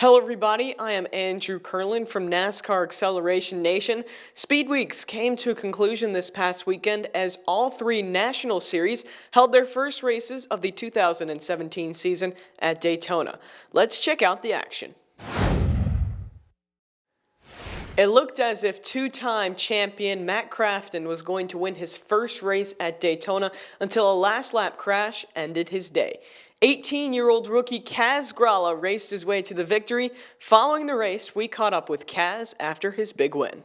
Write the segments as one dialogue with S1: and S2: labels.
S1: Hello everybody, I am Andrew Curlin from NASCAR Acceleration Nation. Speed Weeks came to a conclusion this past weekend as all three National Series held their first races of the 2017 season at Daytona. Let's check out the action. It looked as if two-time champion Matt Crafton was going to win his first race at Daytona until a last-lap crash ended his day. 18-year-old rookie Kaz Grala raced his way to the victory. Following the race, we caught up with Kaz after his big win.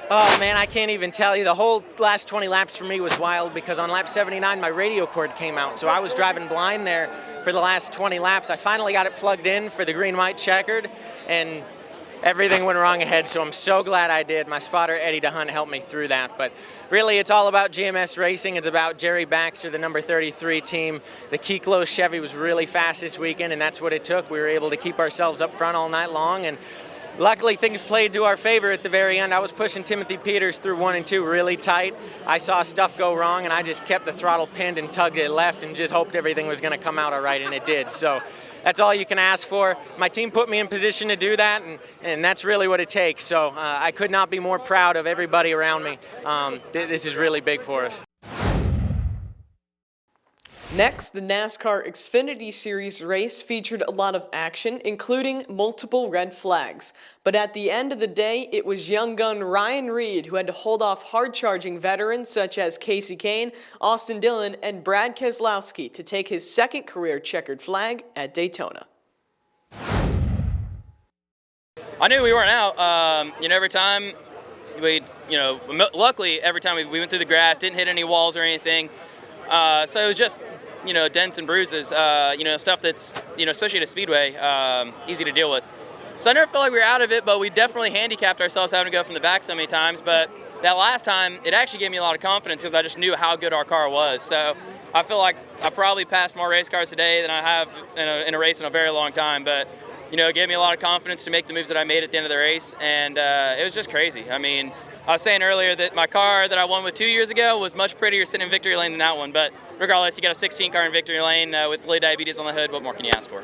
S2: Oh man, I can't even tell you. The whole last 20 laps for me was wild because on lap 79 my radio cord came out, so I was driving blind there for the last 20 laps. I finally got it plugged in for the green-white checkered, and everything went wrong ahead, so I'm so glad I did. My spotter, Eddie DeHunt, helped me through that. But really, it's all about GMS Racing. It's about Jerry Baxter, the number 33 team. The Keklo Chevy was really fast this weekend, and that's what it took. We were able to keep ourselves up front all night long, and luckily things played to our favor at the very end. I was pushing Timothy Peters through 1 and 2 really tight. I saw stuff go wrong, and I just kept the throttle pinned and tugged it left and just hoped everything was going to come out all right, and it did. So that's all you can ask for. My team put me in position to do that, and that's really what it takes. So I could not be more proud of everybody around me. This is really big for us.
S1: Next, the NASCAR Xfinity Series race featured a lot of action, including multiple red flags. But at the end of the day, it was young gun Ryan Reed who had to hold off hard-charging veterans such as Casey Kane, Austin Dillon, and Brad Keselowski to take his second career checkered flag at Daytona.
S3: I knew we weren't out. Every time luckily every time we went through the grass, didn't hit any walls or anything. So it was just, dents and bruises, stuff that's, especially at a speedway, easy to deal with. So I never felt like we were out of it, but we definitely handicapped ourselves having to go from the back so many times. But that last time, it actually gave me a lot of confidence because I just knew how good our car was. So I feel like I probably passed more race cars today than I have in a race in a very long time. But, it gave me a lot of confidence to make the moves that I made at the end of the race. And it was just crazy. I mean, I was saying earlier that my car that I won with 2 years ago was much prettier sitting in victory lane than that one. But regardless, you got a 16 car in victory lane with Lay Diabetes on the hood. What more can you ask for?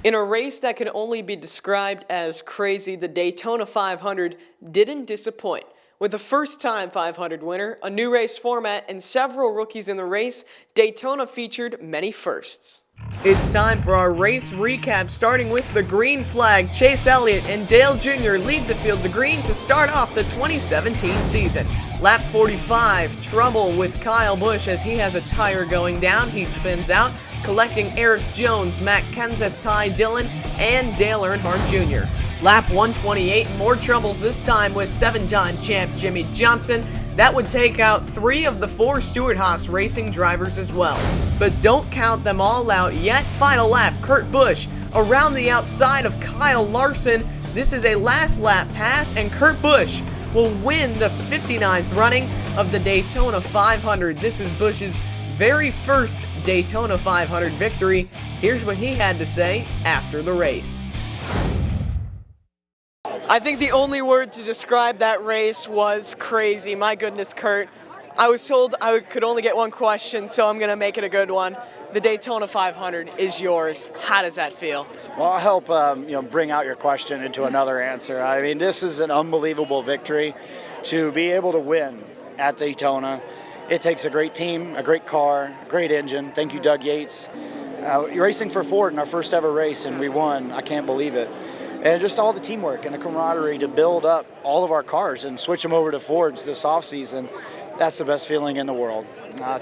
S1: In a race that could only be described as crazy, the Daytona 500 didn't disappoint. With a first-time 500 winner, a new race format, and several rookies in the race, Daytona featured many firsts. It's time for our race recap, starting with the green flag. Chase Elliott and Dale Jr. lead the field to green to start off the 2017 season. Lap 45, trouble with Kyle Busch as he has a tire going down. He spins out, collecting Eric Jones, Matt Kenseth, Ty Dillon, and Dale Earnhardt Jr. Lap 128, more troubles this time with 7-time champ Jimmy Johnson. That would take out 3 of the 4 Stewart-Haas racing drivers as well. But don't count them all out yet. Final lap, Kurt Busch around the outside of Kyle Larson. This is a last lap pass, and Kurt Busch will win the 59th running of the Daytona 500. This is Busch's very first Daytona 500 victory. Here's what he had to say after the race. I think the only word to describe that race was crazy. My goodness, Kurt. I was told I could only get one question, so I'm going to make it a good one. The Daytona 500 is yours. How does that feel?
S4: Well, I'll help bring out your question into another answer. I mean, this is an unbelievable victory to be able to win at Daytona. It takes a great team, a great car, a great engine. Thank you, Doug Yates. You're racing for Ford in our first ever race, and we won. I can't believe it. And just all the teamwork and the camaraderie to build up all of our cars and switch them over to Fords this offseason, that's the best feeling in the world.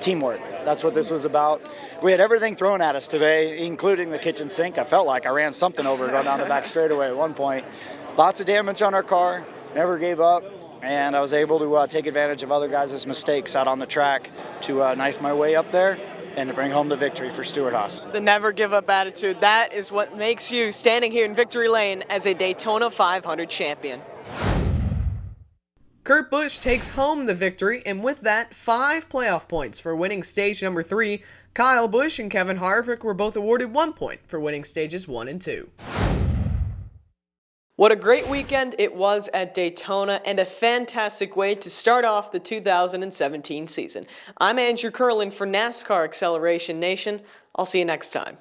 S4: Teamwork, that's what this was about. We had everything thrown at us today, including the kitchen sink. I felt like I ran something over going down the back straightaway at one point. Lots of damage on our car, never gave up, and I was able to take advantage of other guys' mistakes out on the track to knife my way up there and to bring home the victory for Stewart-Haas.
S1: The never give up attitude, that is what makes you standing here in victory lane as a Daytona 500 champion. Kurt Busch takes home the victory, and with that, 5 playoff points for winning stage number 3. Kyle Busch and Kevin Harvick were both awarded 1 point for winning stages 1 and 2. What a great weekend it was at Daytona, and a fantastic way to start off the 2017 season. I'm Andrew Curlin for NASCAR Acceleration Nation. I'll see you next time.